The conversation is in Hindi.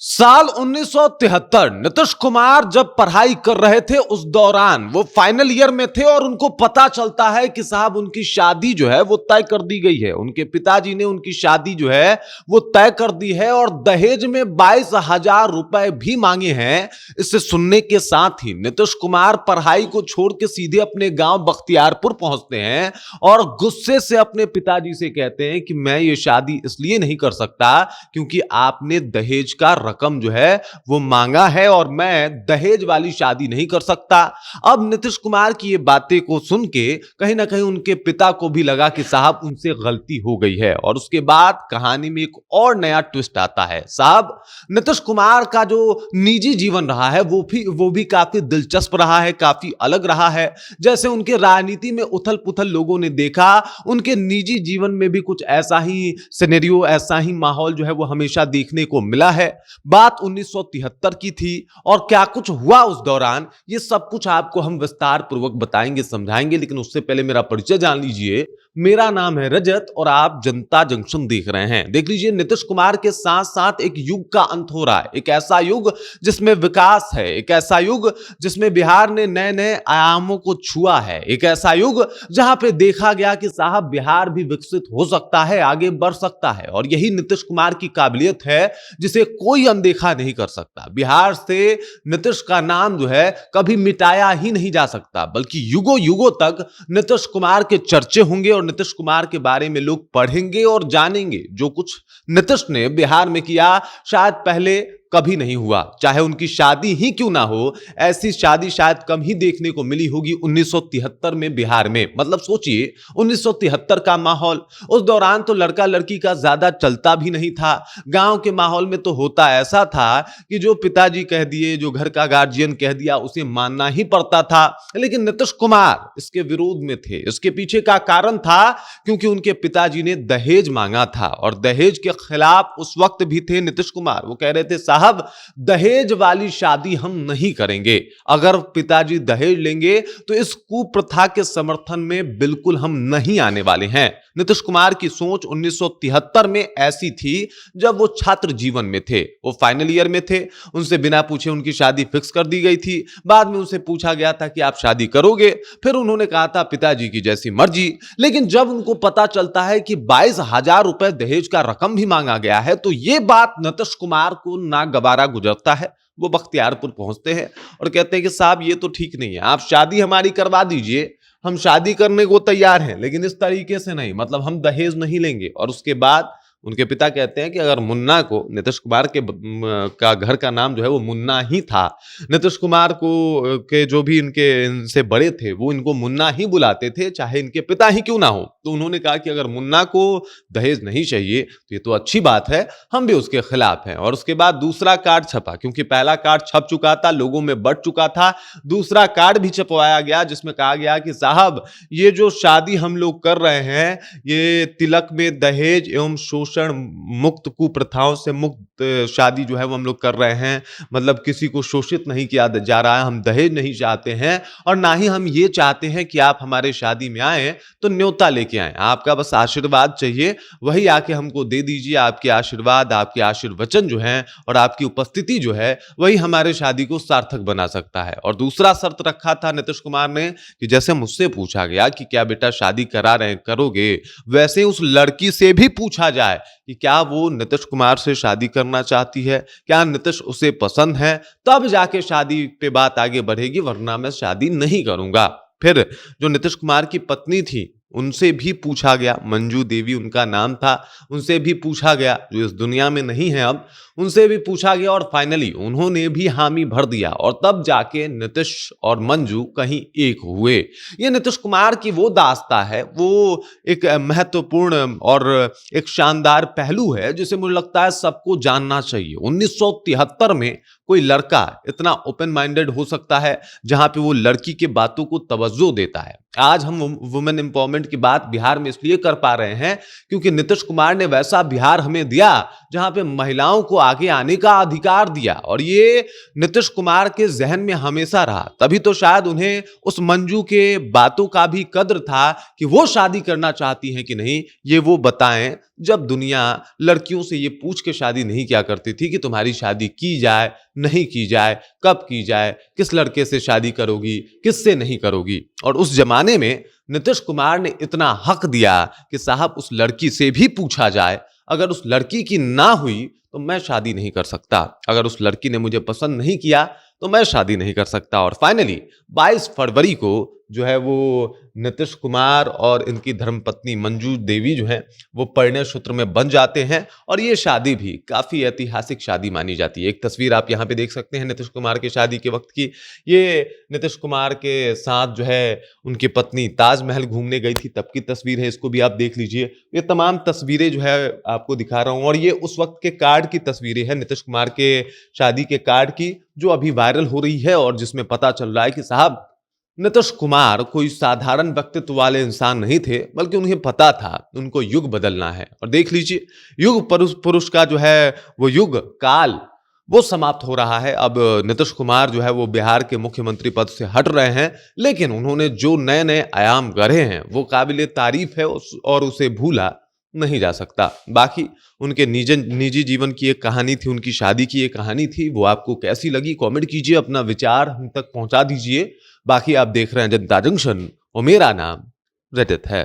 साल 1973 नीतीश कुमार जब पढ़ाई कर रहे थे उस दौरान वो फाइनल ईयर में थे और उनको पता चलता है कि साहब उनकी शादी जो है वो तय कर दी गई है। उनके पिताजी ने उनकी शादी जो है वो तय कर दी है और दहेज में 22,000 रुपए भी मांगे हैं। इसे सुनने के साथ ही नीतीश कुमार पढ़ाई को छोड़ के सीधे अपने गांव बख्तियारपुर पहुंचते हैं और गुस्से से अपने पिताजी से कहते हैं कि मैं ये शादी इसलिए नहीं कर सकता क्योंकि आपने दहेज का रकम जो है वो मांगा है और मैं दहेज वाली शादी नहीं कर सकता। अब नीतीश कुमार की ये बातें को सुन के कहीं ना कहीं उनके पिता को भी लगा कि साहब उनसे गलती हो गई है और उसके बाद कहानी में एक और नया ट्विस्ट आता है। साहब नीतीश कुमार का जो निजी जीवन रहा है वो भी काफी दिलचस्प रहा है, काफी अलग रहा है। जैसे उनके राजनीति में उथल पुथल लोगों ने देखा, उनके निजी जीवन में भी कुछ ऐसा ही सिनेरियो, ऐसा ही माहौल जो है वो हमेशा देखने को मिला है। बात 1973 की थी और क्या कुछ हुआ उस दौरान, ये सब कुछ आपको हम विस्तार पूर्वक बताएंगे, समझाएंगे। लेकिन उससे पहले मेरा परिचय जान लीजिए। मेरा नाम है रजत और आप जनता जंक्शन देख रहे हैं। देख लीजिए, नीतीश कुमार के साथ साथ एक युग का अंत हो रहा है। एक ऐसा युग जिसमें विकास है, एक ऐसा युग जिसमें बिहार ने नए नए आयामों को छुआ है, एक ऐसा युग जहां पे देखा गया कि साहब बिहार भी विकसित हो सकता है, आगे बढ़ सकता है। और यही नीतीश कुमार की काबिलियत है जिसे कोई अनदेखा नहीं कर सकता। बिहार से नीतीश का नाम जो है कभी मिटाया ही नहीं जा सकता, बल्कि युगों युगों तक नीतीश कुमार के चर्चे होंगे और नीतीश कुमार के बारे में लोग पढ़ेंगे और जानेंगे। जो कुछ नीतीश ने बिहार में किया शायद पहले कभी नहीं हुआ, चाहे उनकी शादी ही क्यों ना हो। ऐसी शादी शायद कम ही देखने को मिली होगी 1973 में बिहार में। मतलब सोचिए 1973 का माहौल, उस दौरान तो लड़का लड़की का ज्यादा चलता भी नहीं था। गांव के माहौल में तो होता ऐसा था कि जो पिताजी कह दिए, जो घर का गार्जियन कह दिया, उसे मानना ही पड़ता था। लेकिन नीतीश कुमार इसके विरोध में थे। इसके पीछे का कारण था क्योंकि उनके पिताजी ने दहेज मांगा था और दहेज के खिलाफ उस वक्त भी थे नीतीश कुमार। वो कह रहे थे साहब दहेज वाली शादी हम नहीं करेंगे। अगर पिताजी दहेज लेंगे तो इस कुप्रथा के समर्थन में बिल्कुल हम नहीं आने वाले हैं। नीतीश कुमार की सोच 1973 में ऐसी थी जब वो छात्र जीवन में थे, वो फाइनल ईयर में थे। उनसे बिना पूछे उनकी शादी फिक्स कर दी गई थी। बाद में उनसे पूछा गया था कि आप शादी करोगे, फिर उन्होंने कहा था पिताजी की जैसी मर्जी। लेकिन जब उनको पता चलता है कि 22,000 रुपए दहेज का रकम भी मांगा गया है तो यह बात नीतीश कुमार को ना गवारा गुजरता है। वो बख्तियारपुर पहुंचते हैं और कहते हैं कि साहब ये तो ठीक नहीं है, आप शादी हमारी करवा दीजिए, हम शादी करने को तैयार हैं, लेकिन इस तरीके से नहीं, मतलब हम दहेज नहीं लेंगे। और उसके बाद उनके पिता कहते हैं कि अगर मुन्ना को, नीतीश कुमार का घर का नाम जो है वो मुन्ना ही था, नीतीश कुमार को के जो भी इनसे बड़े थे वो इनको मुन्ना ही बुलाते थे, चाहे इनके पिता ही क्यों ना हो। तो उन्होंने कहा कि अगर मुन्ना को दहेज नहीं चाहिए तो ये तो अच्छी बात है, हम भी उसके खिलाफ हैं। और उसके बाद दूसरा कार्ड छपा, क्योंकि पहला कार्ड छप चुका था, लोगों में बढ़ चुका था। दूसरा कार्ड भी छपवाया गया जिसमें कहा गया कि साहब ये जो शादी हम लोग कर रहे हैं ये तिलक में दहेज एवं शोषण मुक्त, कुप्रथाओं से मुक्त शादी जो है वो हम लोग कर रहे हैं। मतलब किसी को शोषित नहीं किया जा रहा है, हम दहेज नहीं चाहते हैं और ना ही हम ये चाहते हैं कि आप हमारे शादी में आए तो न्योता लेके आए, आपका बस आशीर्वाद चाहिए, वही आके हमको दे दीजिए। आपके आशीर्वाद, आपके आशीर्वचन जो है और आपकी उपस्थिति जो है वही हमारे शादी को सार्थक बना सकता है। और दूसरा शर्त रखा था नीतीश कुमार ने कि जैसे मुझसे पूछा गया कि क्या बेटा शादी करोगे, वैसे उस लड़की से भी पूछा जाए कि क्या वो नीतीश कुमार से शादी करना चाहती है, क्या नीतीश उसे पसंद है, तब जाके शादी पे बात आगे बढ़ेगी, वरना मैं शादी नहीं करूंगा। फिर जो नीतीश कुमार की पत्नी थी उनसे भी पूछा गया, मंजू देवी उनका नाम था, उनसे भी पूछा गया, जो इस दुनिया में नहीं है अब, उनसे भी पूछा गया और फाइनली उन्होंने भी हामी भर दिया। और तब जाके नीतीश और मंजू कहीं एक हुए। ये नीतीश कुमार की वो दास्ता है, वो एक महत्वपूर्ण और एक शानदार पहलू है जिसे मुझे लगता है सबको जानना चाहिए। 1973 में कोई लड़का इतना ओपन माइंडेड हो सकता है जहां पे वो लड़की के बातों को तवज्जो देता है। आज हम वुमेन एम्पावरमेंट की बात बिहार में इसलिए कर पा रहे हैं क्योंकि नीतीश कुमार ने वैसा बिहार हमें दिया जहां पे महिलाओं को आगे आने का अधिकार दिया, और ये नीतीश कुमार के जहन में हमेशा रहा। तभी तो शायद उन्हें उस मंजू के बातों का भी कद्र था कि वो शादी करना चाहती हैं कि नहीं, ये वो बताएं, जब दुनिया लड़कियों से ये पूछ के शादी नहीं किया करती थी कि तुम्हारी शादी की जाए नहीं की जाए, कब की जाए, किस लड़के से शादी करोगी, किससे नहीं करोगी। और उस जमाने में नीतीश कुमार ने इतना हक दिया कि साहब उस लड़की से भी पूछा जाए, अगर उस लड़की की ना हुई तो मैं शादी नहीं कर सकता, अगर उस लड़की ने मुझे पसंद नहीं किया तो मैं शादी नहीं कर सकता। और फाइनली 22 फरवरी को जो है वो नीतीश कुमार और इनकी धर्मपत्नी मंजू देवी जो है वो परिणय सूत्र में बन जाते हैं, और ये शादी भी काफी ऐतिहासिक शादी मानी जाती है। एक तस्वीर आप यहाँ पे देख सकते हैं नीतीश कुमार की शादी के वक्त की। ये नीतीश कुमार के साथ जो है उनकी पत्नी ताजमहल घूमने गई थी तब की तस्वीर है, इसको भी आप देख लीजिए। ये तमाम तस्वीरें जो है आपको दिखा रहा हूँ, और ये उस वक्त के कार्ड की तस्वीरें हैं, नीतीश कुमार के शादी के कार्ड की, जो अभी वायरल हो रही है और जिसमें पता चल रहा है कि साहब नीतीश कुमार कोई साधारण व्यक्तित्व वाले इंसान नहीं थे, बल्कि उन्हें पता था उनको युग बदलना है। और देख लीजिए, युग पुरुष का जो है वो युग काल वो समाप्त हो रहा है। अब नीतीश कुमार जो है वो बिहार के मुख्यमंत्री पद से हट रहे हैं, लेकिन उन्होंने जो नए नए आयाम गढ़े हैं वो काबिले तारीफ है, और उसे भूला नहीं जा सकता। बाकी उनके निजी जीवन की एक कहानी थी, उनकी शादी की एक कहानी थी, वो आपको कैसी लगी कमेंट कीजिए, अपना विचार हम तक पहुंचा दीजिए। बाकी आप देख रहे हैं जनता जंक्शन और मेरा नाम रजत है।